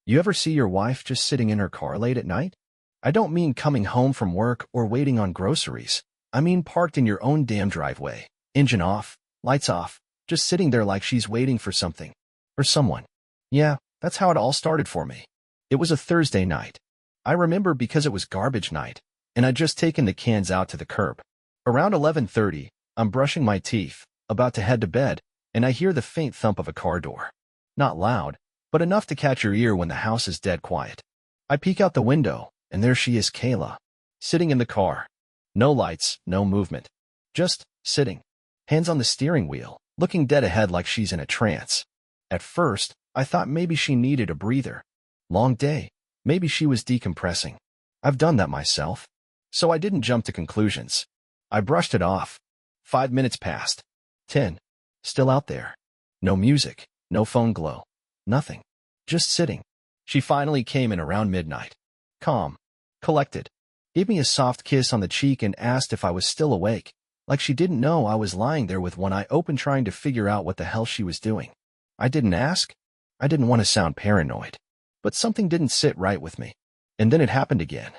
You ever see your wife just sitting in her car late at night? I don't mean coming home from work or waiting on groceries. I mean parked in your own damn driveway, engine off, lights off, just sitting there like she's waiting for something. Or someone. Yeah, that's how it all started for me. It was a Thursday night. I remember because it was garbage night, and I'd just taken the cans out to the curb. Around 11:30, I'm brushing my teeth, about to head to bed, and I hear the faint thump of a car door. Not loud, but enough to catch your ear when the house is dead quiet. I peek out the window, and there she is, Kayla, sitting in the car. No lights, no movement. Just sitting. Hands on the steering wheel, looking dead ahead like she's in a trance. At first, I thought maybe she needed a breather. Long day. Maybe she was decompressing. I've done that myself. So I didn't jump to conclusions. I brushed it off. 5 minutes passed. 10. Still out there. No music, no phone glow. Nothing. Just sitting. She finally came in around midnight. Calm. Collected. Gave me a soft kiss on the cheek and asked if I was still awake, like she didn't know I was lying there with one eye open trying to figure out what the hell she was doing. I didn't ask. I didn't want to sound paranoid. But something didn't sit right with me. And then it happened again.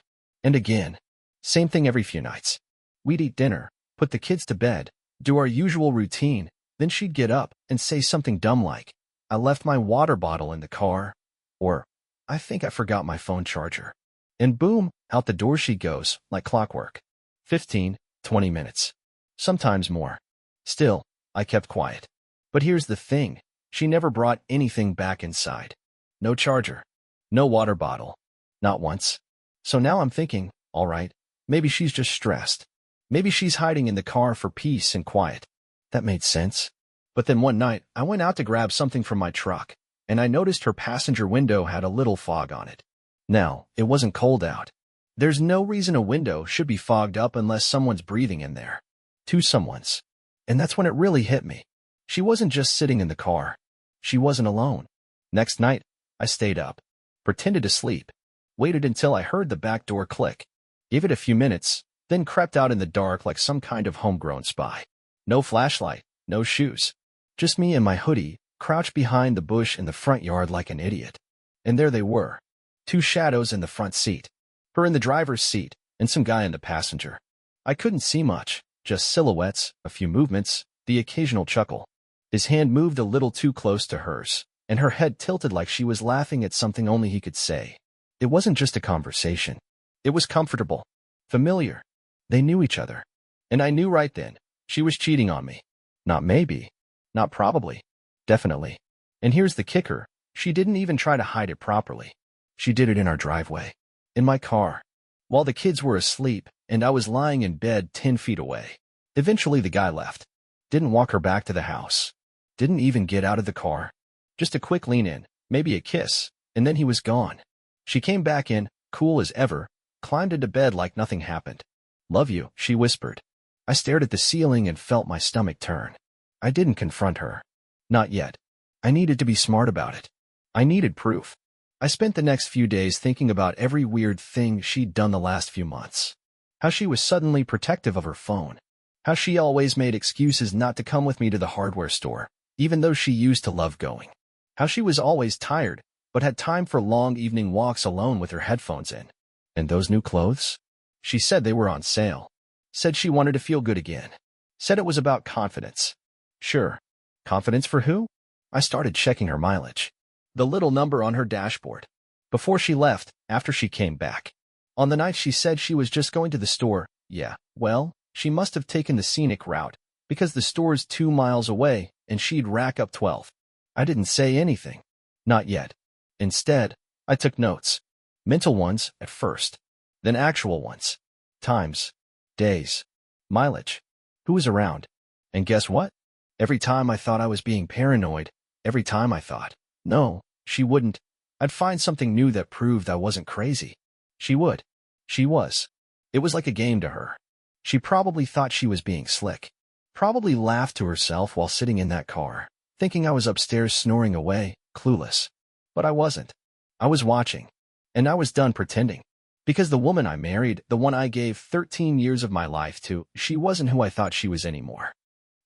And again. Same thing every few nights. We'd eat dinner, put the kids to bed, do our usual routine, then she'd get up and say something dumb like, I left my water bottle in the car, or, I think I forgot my phone charger. And boom, out the door she goes, like clockwork. 15, 20 minutes. Sometimes more. Still, I kept quiet. But here's the thing, she never brought anything back inside. No charger. No water bottle. Not once. So now I'm thinking, all right, maybe she's just stressed. Maybe she's hiding in the car for peace and quiet. That made sense. But then one night, I went out to grab something from my truck, and I noticed her passenger window had a little fog on it. Now, it wasn't cold out. There's no reason a window should be fogged up unless someone's breathing in there. Two someones. And that's when it really hit me. She wasn't just sitting in the car. She wasn't alone. Next night, I stayed up, pretended to sleep, waited until I heard the back door click, gave it a few minutes, then crept out in the dark like some kind of homegrown spy. No flashlight, no shoes. Just me and my hoodie, crouched behind the bush in the front yard like an idiot. And there they were. Two shadows in the front seat. Her in the driver's seat, and some guy in the passenger. I couldn't see much, just silhouettes, a few movements, the occasional chuckle. His hand moved a little too close to hers, and her head tilted like she was laughing at something only he could say. It wasn't just a conversation. It was comfortable. Familiar. They knew each other. And I knew right then, she was cheating on me. Not maybe. Not probably. Definitely. And here's the kicker, she didn't even try to hide it properly. She did it in our driveway. In my car. While the kids were asleep, and I was lying in bed 10 feet away. Eventually the guy left. Didn't walk her back to the house. Didn't even get out of the car. Just a quick lean in, maybe a kiss, and then he was gone. She came back in, cool as ever, climbed into bed like nothing happened. Love you, she whispered. I stared at the ceiling and felt my stomach turn. I didn't confront her. Not yet. I needed to be smart about it. I needed proof. I spent the next few days thinking about every weird thing she'd done the last few months. How she was suddenly protective of her phone. How she always made excuses not to come with me to the hardware store, even though she used to love going. How she was always tired, but had time for long evening walks alone with her headphones in. And those new clothes? She said they were on sale. Said she wanted to feel good again. Said it was about confidence. Sure. Confidence for who? I started checking her mileage. The little number on her dashboard. Before she left, after she came back. On the night she said she was just going to the store, yeah, well, she must have taken the scenic route, because the store's 2 miles away, and she'd rack up 12. I didn't say anything. Not yet. Instead, I took notes. Mental ones at first. Then actual ones. Times. Days. Mileage. Who was around. And guess what? Every time I thought I was being paranoid, every time I thought, no, she wouldn't, I'd find something new that proved I wasn't crazy. She would. She was. It was like a game to her. She probably thought she was being slick. Probably laughed to herself while sitting in that car, thinking I was upstairs snoring away, clueless. But I wasn't. I was watching. And I was done pretending. Because the woman I married, the one I gave 13 years of my life to, she wasn't who I thought she was anymore.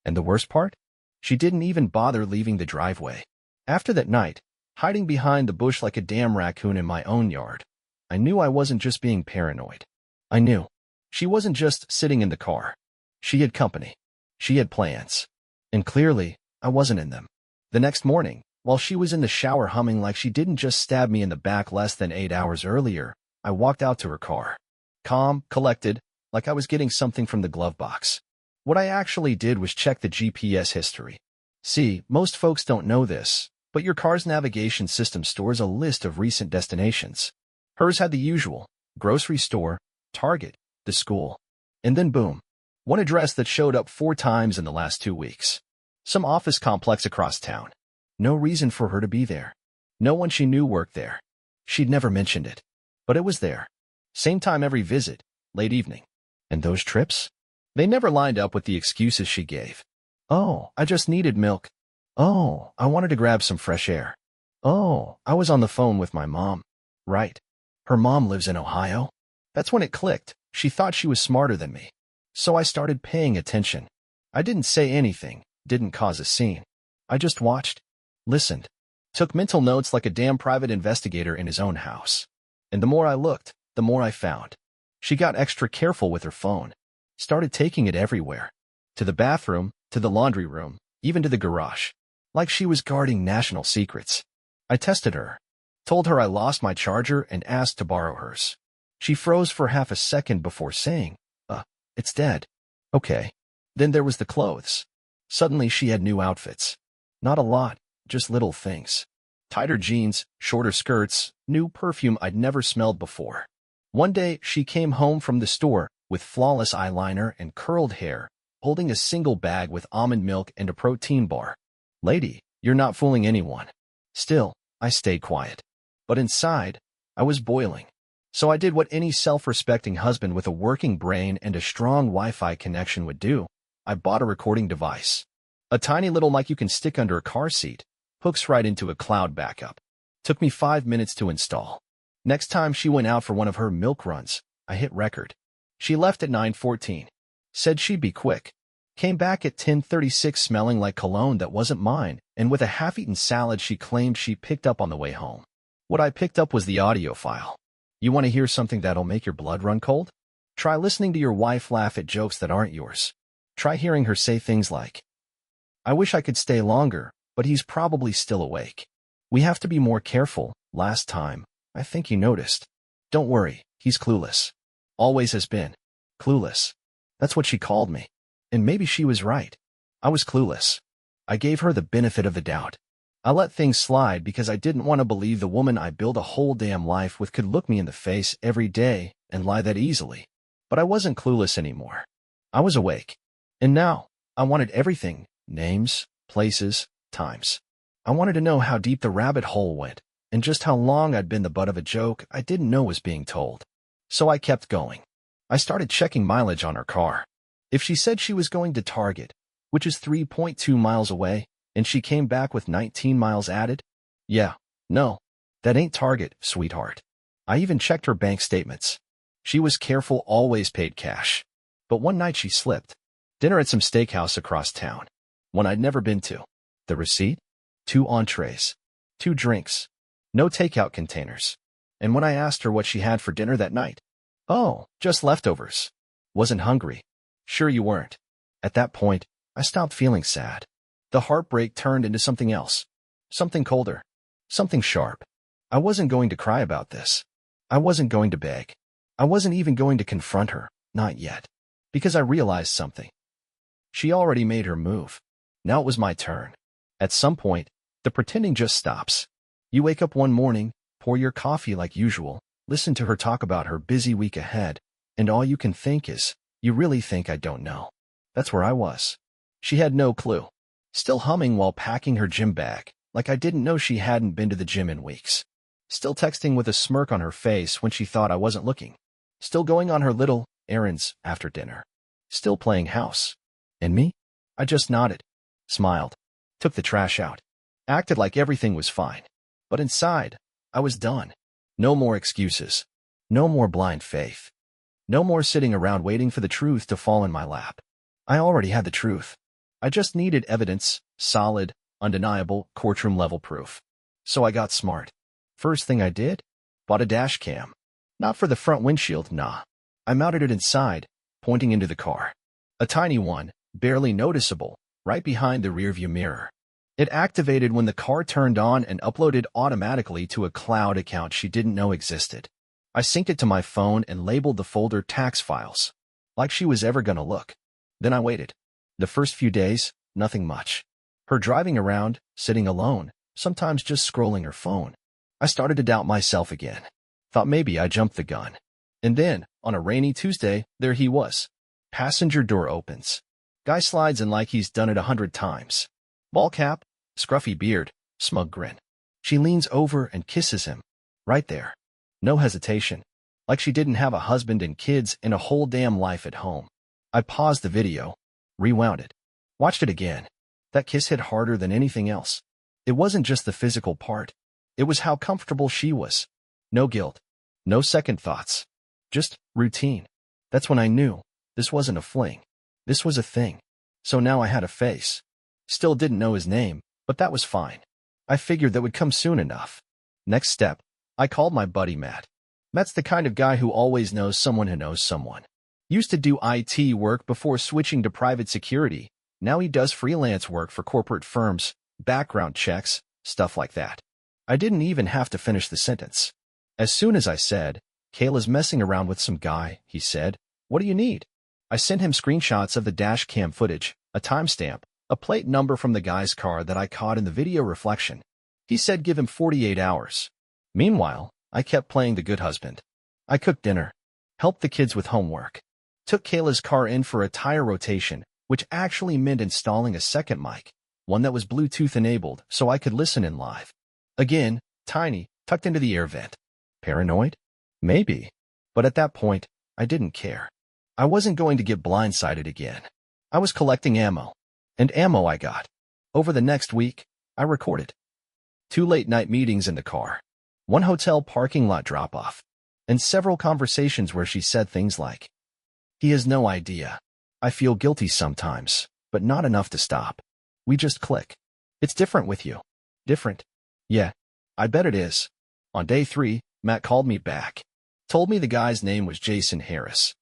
And the worst part? She didn't even bother leaving the driveway. After that night, hiding behind the bush like a damn raccoon in my own yard. I knew I wasn't just being paranoid. I knew. She wasn't just sitting in the car. She had company. She had plans. And clearly, I wasn't in them. The next morning, while she was in the shower humming like she didn't just stab me in the back less than 8 hours earlier, I walked out to her car. Calm, collected, like I was getting something from the glove box. What I actually did was check the GPS history. See, most folks don't know this, but your car's navigation system stores a list of recent destinations. Hers had the usual: grocery store, Target, the school. And then boom, one address that showed up 4 times in the last 2 weeks. Some office complex across town. No reason for her to be there. No one she knew worked there. She'd never mentioned it. But it was there. Same time every visit, late evening. And those trips? They never lined up with the excuses she gave. Oh, I just needed milk. Oh, I wanted to grab some fresh air. Oh, I was on the phone with my mom. Right. Her mom lives in Ohio. That's when it clicked. She thought she was smarter than me. So I started paying attention. I didn't say anything, didn't cause a scene. I just watched, listened, took mental notes like a damn private investigator in his own house. And the more I looked, the more I found. She got extra careful with her phone. Started taking it everywhere. To the bathroom, to the laundry room, even to the garage. Like she was guarding national secrets. I tested her. Told her I lost my charger and asked to borrow hers. She froze for half a second before saying, it's dead. Okay. Then there was the clothes. Suddenly she had new outfits. Not a lot, just little things. Tighter jeans, shorter skirts, new perfume I'd never smelled before. One day she came home from the store with flawless eyeliner and curled hair, holding a single bag with almond milk and a protein bar. Lady, you're not fooling anyone. Still, I stayed quiet. But inside, I was boiling. So I did what any self-respecting husband with a working brain and a strong Wi-Fi connection would do. I bought a recording device. A tiny little mic you can stick under a car seat. Hooks right into a cloud backup. Took me 5 minutes to install. Next time she went out for one of her milk runs, I hit record. She left at 9:14. Said she'd be quick. Came back at 10:36 smelling like cologne that wasn't mine, and with a half-eaten salad she claimed she picked up on the way home. What I picked up was the audio file. You want to hear something that'll make your blood run cold? Try listening to your wife laugh at jokes that aren't yours. Try hearing her say things like, I wish I could stay longer, but he's probably still awake. We have to be more careful. Last time, I think you noticed. Don't worry, he's clueless. Always has been. Clueless. That's what she called me. And maybe she was right. I was clueless. I gave her the benefit of the doubt. I let things slide because I didn't want to believe the woman I built a whole damn life with could look me in the face every day and lie that easily. But I wasn't clueless anymore. I was awake. And now, I wanted everything. Names, places, times. I wanted to know how deep the rabbit hole went, and just how long I'd been the butt of a joke I didn't know was being told. So I kept going. I started checking mileage on her car. If she said she was going to Target, which is 3.2 miles away, and she came back with 19 miles added, yeah, no, that ain't Target, sweetheart. I even checked her bank statements. She was careful, always paid cash. But one night she slipped. Dinner at some steakhouse across town. One I'd never been to. The receipt? 2 entrees. 2 drinks. No takeout containers. And when I asked her what she had for dinner that night, oh, just leftovers. Wasn't hungry. Sure you weren't. At that point, I stopped feeling sad. The heartbreak turned into something else. Something colder. Something sharp. I wasn't going to cry about this. I wasn't going to beg. I wasn't even going to confront her. Not yet. Because I realized something. She already made her move. Now it was my turn. At some point, the pretending just stops. You wake up one morning, pour your coffee like usual, listen to her talk about her busy week ahead, and all you can think is, you really think I don't know. That's where I was. She had no clue. Still humming while packing her gym bag, like I didn't know she hadn't been to the gym in weeks. Still texting with a smirk on her face when she thought I wasn't looking. Still going on her little errands after dinner. Still playing house. And me? I just nodded, smiled, took the trash out, acted like everything was fine. But inside, I was done. No more excuses. No more blind faith. No more sitting around waiting for the truth to fall in my lap. I already had the truth. I just needed evidence, solid, undeniable, courtroom-level proof. So I got smart. First thing I did? Bought a dash cam. Not for the front windshield, nah. I mounted it inside, pointing into the car. A tiny one, barely noticeable, right behind the rearview mirror. It activated when the car turned on and uploaded automatically to a cloud account she didn't know existed. I synced it to my phone and labeled the folder tax files. Like she was ever gonna look. Then I waited. The first few days, nothing much. Her driving around, sitting alone, sometimes just scrolling her phone. I started to doubt myself again. Thought maybe I jumped the gun. And then, on a rainy Tuesday, there he was. Passenger door opens. Guy slides in like he's done it 100 times. Ball cap, scruffy beard, smug grin. She leans over and kisses him. Right there. No hesitation. Like she didn't have a husband and kids and a whole damn life at home. I paused the video, rewound it, watched it again. That kiss hit harder than anything else. It wasn't just the physical part. It was how comfortable she was. No guilt. No second thoughts. Just routine. That's when I knew. This wasn't a fling. This was a thing. So now I had a face. Still didn't know his name, but that was fine. I figured that would come soon enough. Next step, I called my buddy Matt. Matt's the kind of guy who always knows someone who knows someone. Used to do IT work before switching to private security. Now he does freelance work for corporate firms, background checks, stuff like that. I didn't even have to finish the sentence. As soon as I said, Kayla's messing around with some guy, he said, what do you need? I sent him screenshots of the dash cam footage, a timestamp, a plate number from the guy's car that I caught in the video reflection. He said give him 48 hours. Meanwhile, I kept playing the good husband. I cooked dinner, helped the kids with homework, took Kayla's car in for a tire rotation, which actually meant installing a second mic, one that was Bluetooth enabled so I could listen in live. Again, tiny, tucked into the air vent. Paranoid? Maybe. But at that point, I didn't care. I wasn't going to get blindsided again. I was collecting ammo. And ammo I got. Over the next week, I recorded 2 late-night meetings in the car, 1 hotel parking lot drop-off, and several conversations where she said things like, he has no idea. I feel guilty sometimes, but not enough to stop. We just click. It's different with you. Different? Yeah, I bet it is. On day 3, Matt called me back. Told me the guy's name was Jason Harris.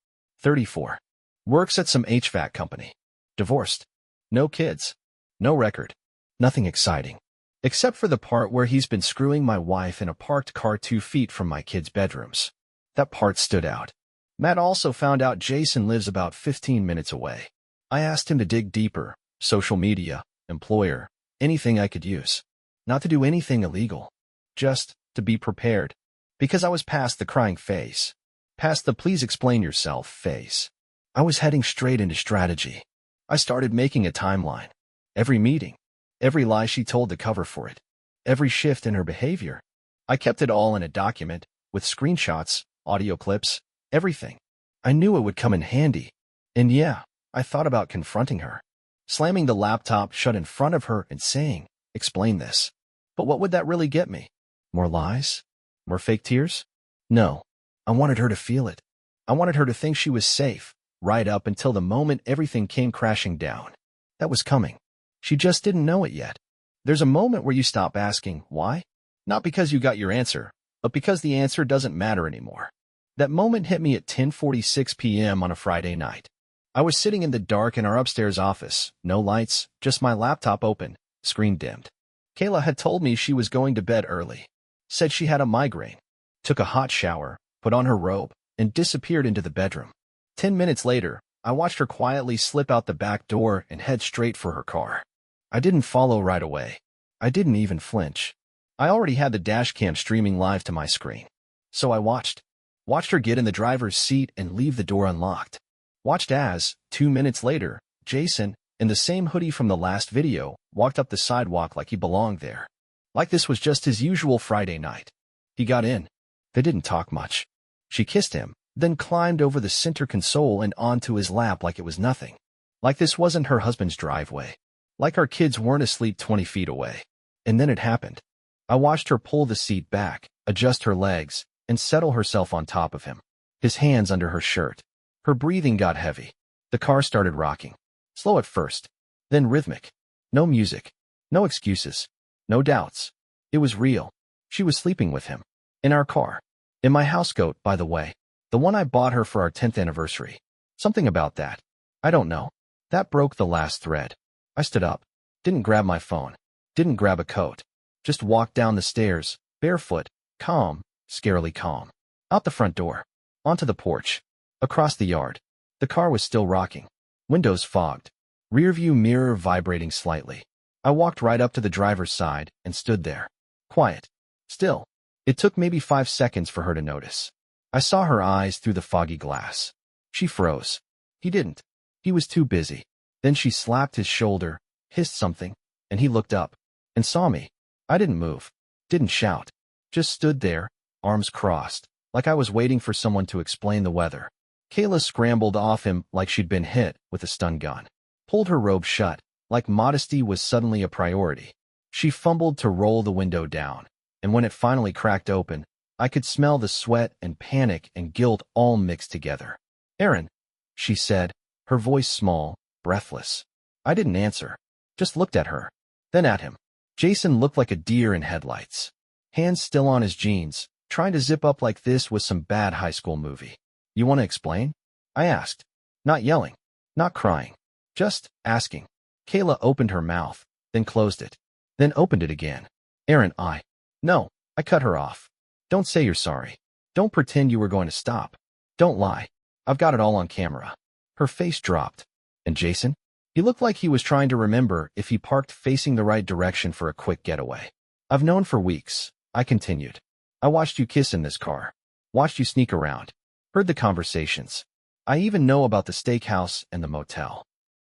34. Works at some HVAC company. Divorced. No kids. No record. Nothing exciting. Except for the part where he's been screwing my wife in a parked car 2 feet from my kids' bedrooms. That part stood out. Matt also found out Jason lives about 15 minutes away. I asked him to dig deeper. Social media, employer, anything I could use. Not to do anything illegal. Just to be prepared. Because I was past the crying phase. Past the please explain yourself phase. I was heading straight into strategy. I started making a timeline. Every meeting. Every lie she told to cover for it. Every shift in her behavior. I kept it all in a document, with screenshots, audio clips, everything. I knew it would come in handy. And yeah, I thought about confronting her. Slamming the laptop shut in front of her and saying, explain this. But what would that really get me? More lies? More fake tears? No. I wanted her to feel it. I wanted her to think she was safe, right up until the moment everything came crashing down. That was coming. She just didn't know it yet. There's a moment where you stop asking, why? Not because you got your answer, but because the answer doesn't matter anymore. That moment hit me at 10:46 p.m. on a Friday night. I was sitting in the dark in our upstairs office, no lights, just my laptop open, screen dimmed. Kayla had told me she was going to bed early. Said she had a migraine. Took a hot shower, put on her robe, and disappeared into the bedroom. 10 minutes later, I watched her quietly slip out the back door and head straight for her car. I didn't follow right away. I didn't even flinch. I already had the dash cam streaming live to my screen. So I watched. Watched her get in the driver's seat and leave the door unlocked. Watched as, 2 minutes later, Jason, in the same hoodie from the last video, walked up the sidewalk like he belonged there. Like this was just his usual Friday night. He got in. They didn't talk much. She kissed him, then climbed over the center console and onto his lap like it was nothing. Like this wasn't her husband's driveway. Like our kids weren't asleep 20 feet away. And then it happened. I watched her pull the seat back, adjust her legs, and settle herself on top of him. His hands under her shirt. Her breathing got heavy. The car started rocking. Slow at first, then rhythmic. No music. No excuses. No doubts. It was real. She was sleeping with him. In our car. In my housecoat, by the way. The one I bought her for our 10th anniversary. Something about that. I don't know. That broke the last thread. I stood up. Didn't grab my phone. Didn't grab a coat. Just walked down the stairs, barefoot, calm, scarily calm. Out the front door. Onto the porch. Across the yard. The car was still rocking. Windows fogged. Rearview mirror vibrating slightly. I walked right up to the driver's side and stood there. Quiet. Still. It took maybe 5 seconds for her to notice. I saw her eyes through the foggy glass. She froze. He didn't. He was too busy. Then she slapped his shoulder, hissed something, and he looked up and saw me. I didn't move. Didn't shout. Just stood there, arms crossed, like I was waiting for someone to explain the weather. Kayla scrambled off him like she'd been hit with a stun gun. Pulled her robe shut, like modesty was suddenly a priority. She fumbled to roll the window down, and when it finally cracked open, I could smell the sweat and panic and guilt all mixed together. "Aaron," she said, her voice small, breathless. I didn't answer. Just looked at her. Then at him. Jason looked like a deer in headlights. Hands still on his jeans, trying to zip up like this was some bad high school movie. "You want to explain?" I asked. Not yelling. Not crying. Just asking. Kayla opened her mouth, then closed it. Then opened it again. "Aaron, No, I cut her off. Don't say you're sorry. Don't pretend you were going to stop. Don't lie. I've got it all on camera." Her face dropped. And Jason? He looked like he was trying to remember if he parked facing the right direction for a quick getaway. "I've known for weeks," I continued. "I watched you kiss in this car. Watched you sneak around. Heard the conversations. I even know about the steakhouse and the motel."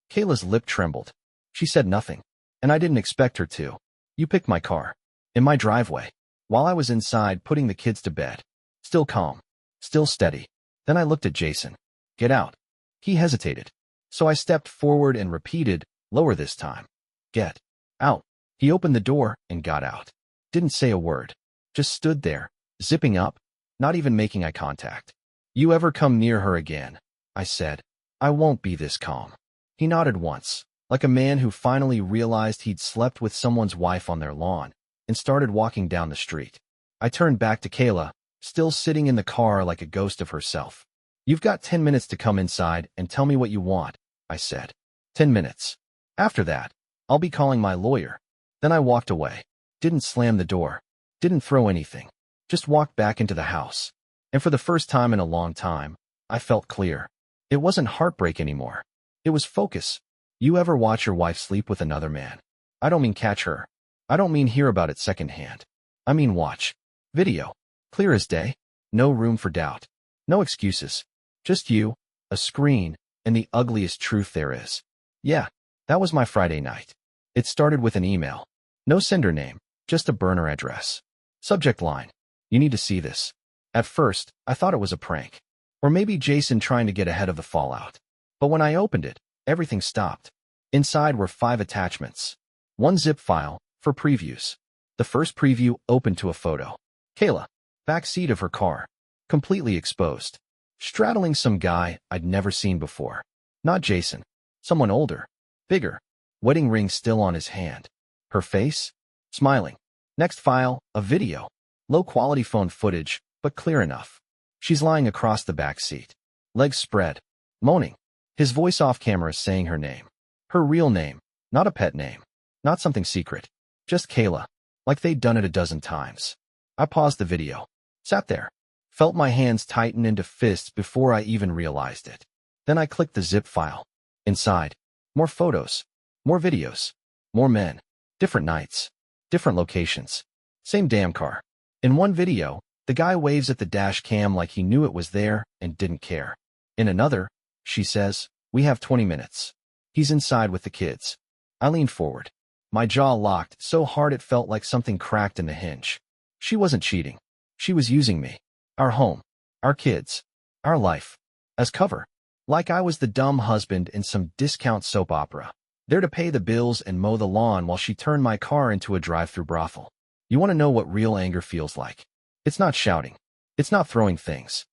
Kayla's lip trembled. She said nothing. And I didn't expect her to. "You picked my car. In my driveway. While I was inside putting the kids to bed. Still calm. Still steady. Then I looked at Jason. Get out." He hesitated. So I stepped forward and repeated, lower this time. "Get out." He opened the door and got out. Didn't say a word. Just stood there, zipping up, not even making eye contact. "You ever come near her again," I said, "I won't be this calm." He nodded once, like a man who finally realized he'd slept with someone's wife on their lawn, and started walking down the street. I turned back to Kayla, still sitting in the car like a ghost of herself. "You've got 10 minutes to come inside and tell me what you want," I said. 10 minutes. After that, I'll be calling my lawyer. Then I walked away. Didn't slam the door. Didn't throw anything. Just walked back into the house. And for the first time in a long time, I felt clear. It wasn't heartbreak anymore. It was focus. You ever watch your wife sleep with another man? I don't mean catch her. I don't mean hear about it secondhand. I mean watch. Video. Clear as day. No room for doubt. No excuses. Just you, a screen, and the ugliest truth there is. Yeah, that was my Friday night. It started with an email. No sender name, just a burner address. Subject line. "You need to see this." At first, I thought it was a prank. Or maybe Jason trying to get ahead of the fallout. But when I opened it, everything stopped. Inside were 5 attachments. 1 zip file, for previews. The first preview opened to a photo. Kayla, back seat of her car. Completely exposed. Straddling some guy I'd never seen before. Not Jason. Someone older. Bigger. Wedding ring still on his hand. Her face? Smiling. Next file, a video. Low-quality phone footage, but clear enough. She's lying across the back seat. Legs spread. Moaning. His voice off camera saying her name. Her real name. Not a pet name. Not something secret. Just Kayla. Like they'd done it a dozen times. I paused the video. Sat there. Felt my hands tighten into fists before I even realized it. Then I clicked the zip file. Inside. More photos. More videos. More men. Different nights. Different locations. Same damn car. In one video, the guy waves at the dash cam like he knew it was there and didn't care. In another, she says, "We have 20 minutes. He's inside with the kids." I leaned forward. My jaw locked so hard it felt like something cracked in the hinge. She wasn't cheating. She was using me. Our home. Our kids. Our life. As cover. Like I was the dumb husband in some discount soap opera. There to pay the bills and mow the lawn while she turned my car into a drive-through brothel. You want to know what real anger feels like? It's not shouting. It's not throwing things.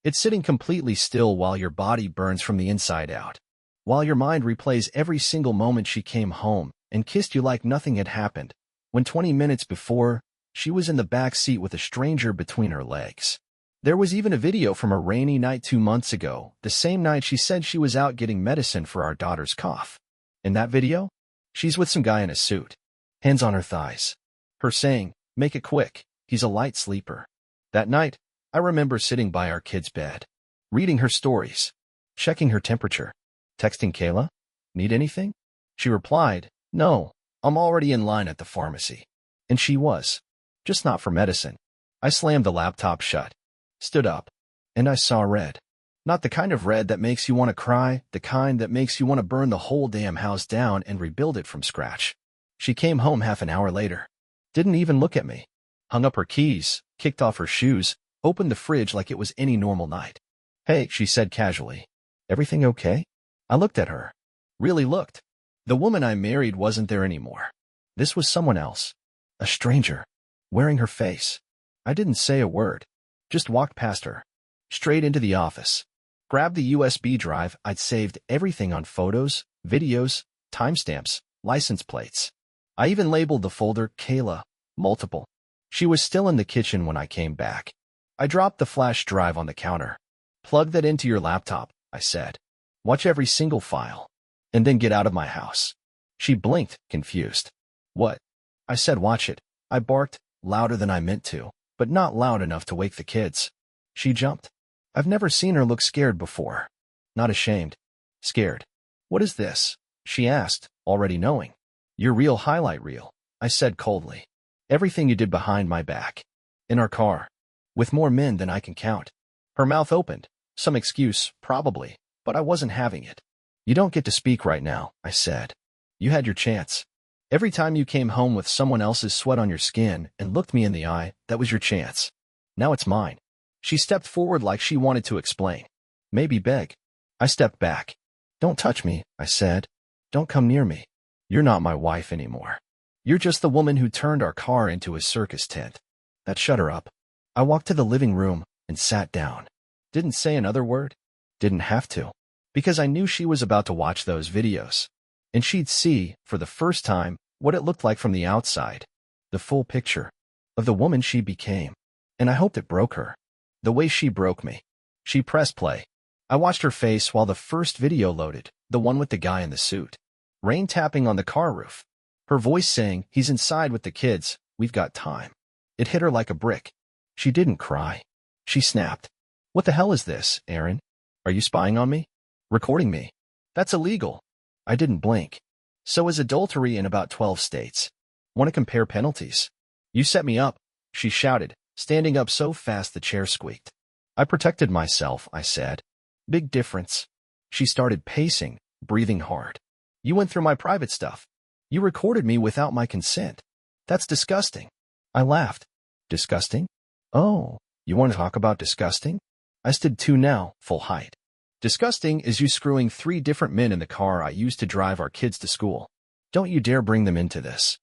It's sitting completely still while your body burns from the inside out. While your mind replays every single moment she came home and kissed you like nothing had happened, when 20 minutes before, She was in the back seat with a stranger between her legs. There was even a video from a rainy night 2 months ago, the same night she said she was out getting medicine for our daughter's cough. In that video, she's with some guy in a suit, hands on her thighs. Her saying, "Make it quick, he's a light sleeper." That night, I remember sitting by our kid's bed, reading her stories, checking her temperature, texting Kayla, "Need anything?" She replied, "No, I'm already in line at the pharmacy." And she was, just not for medicine. I slammed the laptop shut, stood up, and I saw red. Not the kind of red that makes you want to cry, the kind that makes you want to burn the whole damn house down and rebuild it from scratch. She came home half an hour later. Didn't even look at me. Hung up her keys, kicked off her shoes, opened the fridge like it was any normal night. "Hey," she said casually. "Everything okay?" I looked at her. Really looked. The woman I married wasn't there anymore. This was someone else. A stranger. Wearing her face. I didn't say a word. Just walked past her. Straight into the office. Grabbed the USB drive. I'd saved everything on photos, videos, timestamps, license plates. I even labeled the folder Kayla, multiple. She was still in the kitchen when I came back. I dropped the flash drive on the counter. "Plug that into your laptop," I said. "Watch every single file. And then get out of my house." She blinked, confused. "What?" I said, "Watch it." I barked, louder than I meant to, but not loud enough to wake the kids. She jumped. I've never seen her look scared before. Not ashamed. Scared. "What is this?" she asked, already knowing. "Your real highlight reel," I said coldly. "Everything you did behind my back. In our car. With more men than I can count." Her mouth opened. Some excuse, probably, but I wasn't having it. "You don't get to speak right now," I said. "You had your chance. Every time you came home with someone else's sweat on your skin and looked me in the eye, that was your chance. Now it's mine." She stepped forward like she wanted to explain. Maybe beg. I stepped back. "Don't touch me," I said. "Don't come near me. You're not my wife anymore. You're just the woman who turned our car into a circus tent." That shut her up. I walked to the living room and sat down. Didn't say another word. Didn't have to. Because I knew she was about to watch those videos. And she'd see, for the first time, what it looked like from the outside. The full picture of the woman she became. And I hoped it broke her. The way she broke me. She pressed play. I watched her face while the first video loaded, the one with the guy in the suit. Rain tapping on the car roof. Her voice saying, "He's inside with the kids, we've got time." It hit her like a brick. She didn't cry. She snapped. "What the hell is this, Aaron? Are you spying on me? Recording me? That's illegal." I didn't blink. "So is adultery in about 12 states. Want to compare penalties?" "You set me up," she shouted, standing up so fast the chair squeaked. "I protected myself," I said. "Big difference." She started pacing, breathing hard. "You went through my private stuff. You recorded me without my consent. That's disgusting." I laughed. "Disgusting? Oh, you want to talk about disgusting?" I stood 2 now, full height. "Disgusting is you screwing 3 different men in the car I used to drive our kids to school. Don't you dare bring them into this."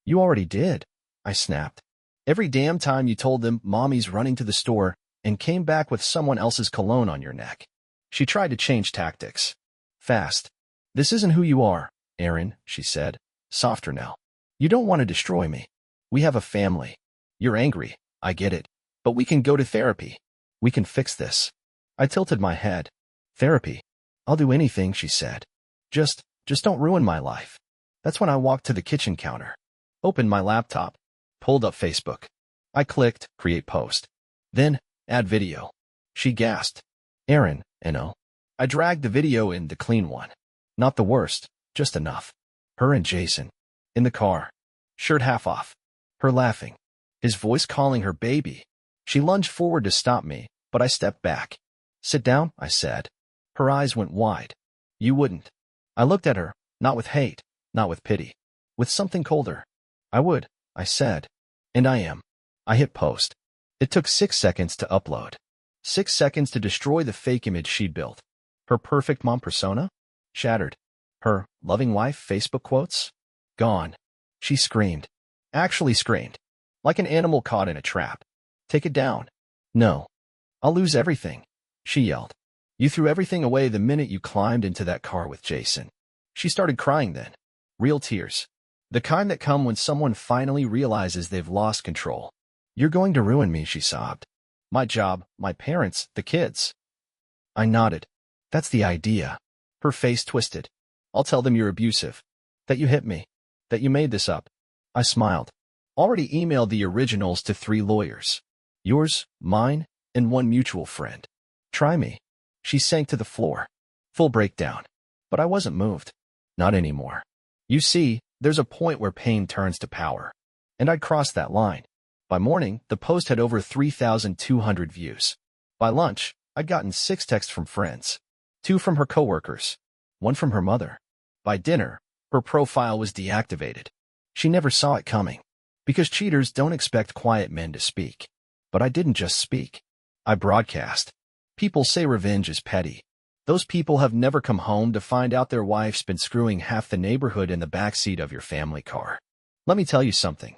"You already did," I snapped. "Every damn time you told them mommy's running to the store and came back with someone else's cologne on your neck." She tried to change tactics. Fast. "This isn't who you are, Aaron," she said. Softer now. "You don't want to destroy me. We have a family. You're angry, I get it. But we can go to therapy. We can fix this." I tilted my head. "Therapy? I'll do anything," she said. Just don't ruin my life." That's when I walked to the kitchen counter. Opened my laptop. Pulled up Facebook. I clicked Create Post. Then, Add Video. She gasped. "Aaron, N.O." I dragged the video in, the clean one. Not the worst, just enough. Her and Jason. In the car. Shirt half off. Her laughing. His voice calling her baby. She lunged forward to stop me, but I stepped back. "Sit down," I said. Her eyes went wide. "You wouldn't." I looked at her, not with hate, not with pity. With something colder. "I would," I said. "And I am." I hit post. It took 6 seconds to upload. 6 seconds to destroy the fake image she'd built. Her perfect mom persona? Shattered. Her loving wife Facebook quotes? Gone. She screamed. Actually screamed. Like an animal caught in a trap. "Take it down." "No. I'll lose everything," she yelled. "You threw everything away the minute you climbed into that car with Jason." She started crying then. Real tears. The kind that come when someone finally realizes they've lost control. You're going to ruin me, she sobbed. My job, my parents, the kids. I nodded. That's the idea. Her face twisted. I'll tell them you're abusive. That you hit me. That you made this up. I smiled. Already emailed the originals to 3 lawyers. Yours, mine, and 1 mutual friend. Try me. She sank to the floor. Full breakdown. But I wasn't moved. Not anymore. You see, there's a point where pain turns to power. And I'd crossed that line. By morning, the post had over 3,200 views. By lunch, I'd gotten 6 texts from friends. 2 from her coworkers. 1 from her mother. By dinner, her profile was deactivated. She never saw it coming. Because cheaters don't expect quiet men to speak. But I didn't just speak. I broadcast. People say revenge is petty. Those people have never come home to find out their wife's been screwing half the neighborhood in the backseat of your family car. Let me tell you something.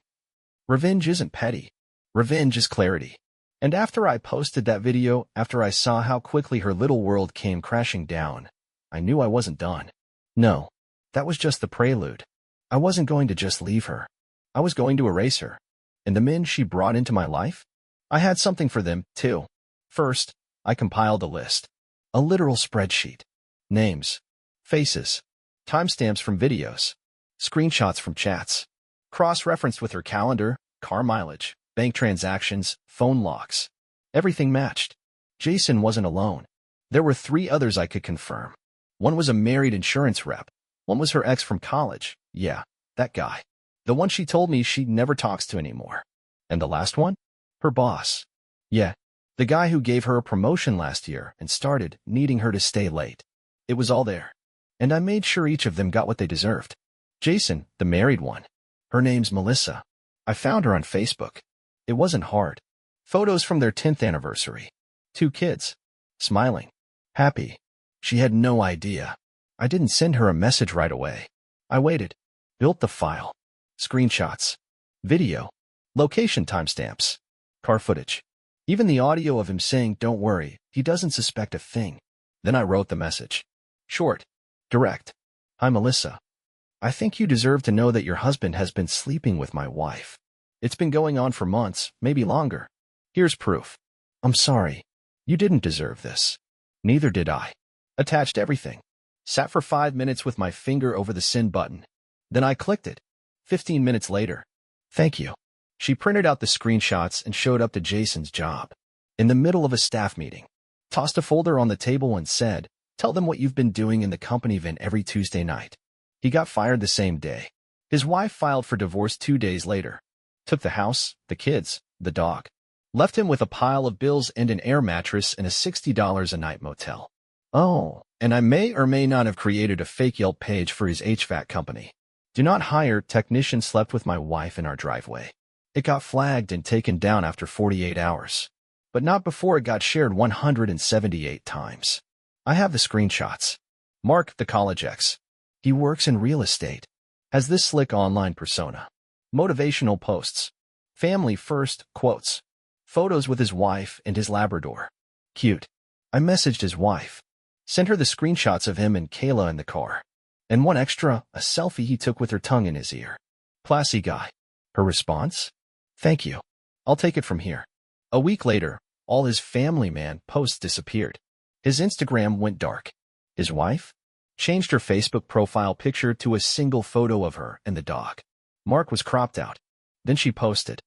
Revenge isn't petty. Revenge is clarity. And after I posted that video, after I saw how quickly her little world came crashing down, I knew I wasn't done. No, that was just the prelude. I wasn't going to just leave her. I was going to erase her. And the men she brought into my life? I had something for them, too. First, I compiled a list. A literal spreadsheet. Names, faces, timestamps from videos, screenshots from chats, cross-referenced with her calendar, car mileage, bank transactions, phone logs. Everything matched. Jason wasn't alone. There were 3 others I could confirm. One was a married insurance rep. One was her ex from college. Yeah, that guy. The one she told me she never talks to anymore. And the last one? Her boss. Yeah, the guy who gave her a promotion last year and started needing her to stay late. It was all there. And I made sure each of them got what they deserved. Jason, the married one. Her name's Melissa. I found her on Facebook. It wasn't hard. Photos from their 10th anniversary. 2 kids. Smiling. Happy. She had no idea. I didn't send her a message right away. I waited. Built the file. Screenshots. Video. Location timestamps. Car footage. Even the audio of him saying, "Don't worry, he doesn't suspect a thing." Then I wrote the message. Short. Direct. Hi, Melissa. I think you deserve to know that your husband has been sleeping with my wife. It's been going on for months, maybe longer. Here's proof. I'm sorry. You didn't deserve this. Neither did I. Attached everything. Sat for 5 minutes with my finger over the send button. Then I clicked it. 15 minutes later. Thank you. She printed out the screenshots and showed up to Jason's job. In the middle of a staff meeting. Tossed a folder on the table and said, "Tell them what you've been doing in the company van every Tuesday night." He got fired the same day. His wife filed for divorce 2 days later. Took the house, the kids, the dog. Left him with a pile of bills and an air mattress in a $60 a night motel. Oh, and I may or may not have created a fake Yelp page for his HVAC company. Do not hire technician slept with my wife in our driveway. It got flagged and taken down after 48 hours. But not before it got shared 178 times. I have the screenshots. Mark, the college ex. He works in real estate. Has this slick online persona. Motivational posts. Family first, quotes. Photos with his wife and his Labrador. Cute. I messaged his wife. Sent her the screenshots of him and Kayla in the car. And one extra, a selfie he took with her tongue in his ear. Classy guy. Her response? Thank you. I'll take it from here. A week later, all his family man posts disappeared. His Instagram went dark. His wife? Changed her Facebook profile picture to a single photo of her and the dog. Mark was cropped out. Then she posted.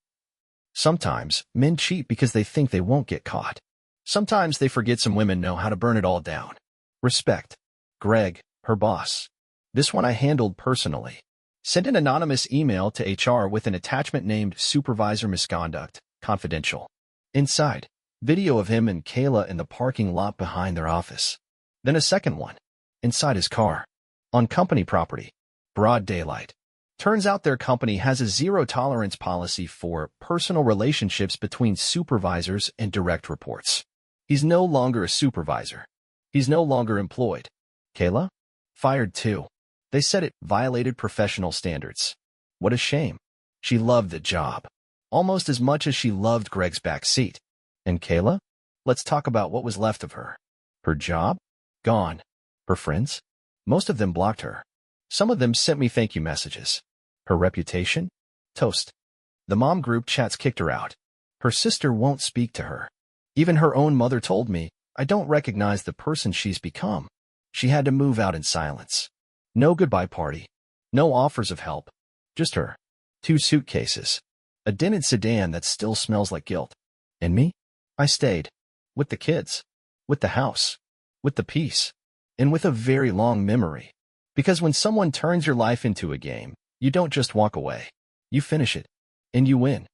Sometimes, men cheat because they think they won't get caught. Sometimes they forget some women know how to burn it all down. Respect. Greg, her boss. This one I handled personally. Sent an anonymous email to HR with an attachment named Supervisor Misconduct, Confidential. Inside, video of him and Kayla in the parking lot behind their office. Then a second one. Inside his car. On company property. Broad daylight. Turns out their company has a zero-tolerance policy for personal relationships between supervisors and direct reports. He's no longer a supervisor. He's no longer employed. Kayla? Fired too. They said it violated professional standards. What a shame. She loved the job. Almost as much as she loved Greg's back seat. And Kayla? Let's talk about what was left of her. Her job? Gone. Her friends? Most of them blocked her. Some of them sent me thank you messages. Her reputation? Toast. The mom group chats kicked her out. Her sister won't speak to her. Even her own mother told me, I don't recognize the person she's become. She had to move out in silence. No goodbye party. No offers of help. Just her. 2 suitcases. A dented sedan that still smells like guilt. And me? I stayed. With the kids. With the house. With the peace. And with a very long memory. Because when someone turns your life into a game, you don't just walk away. You finish it. And you win.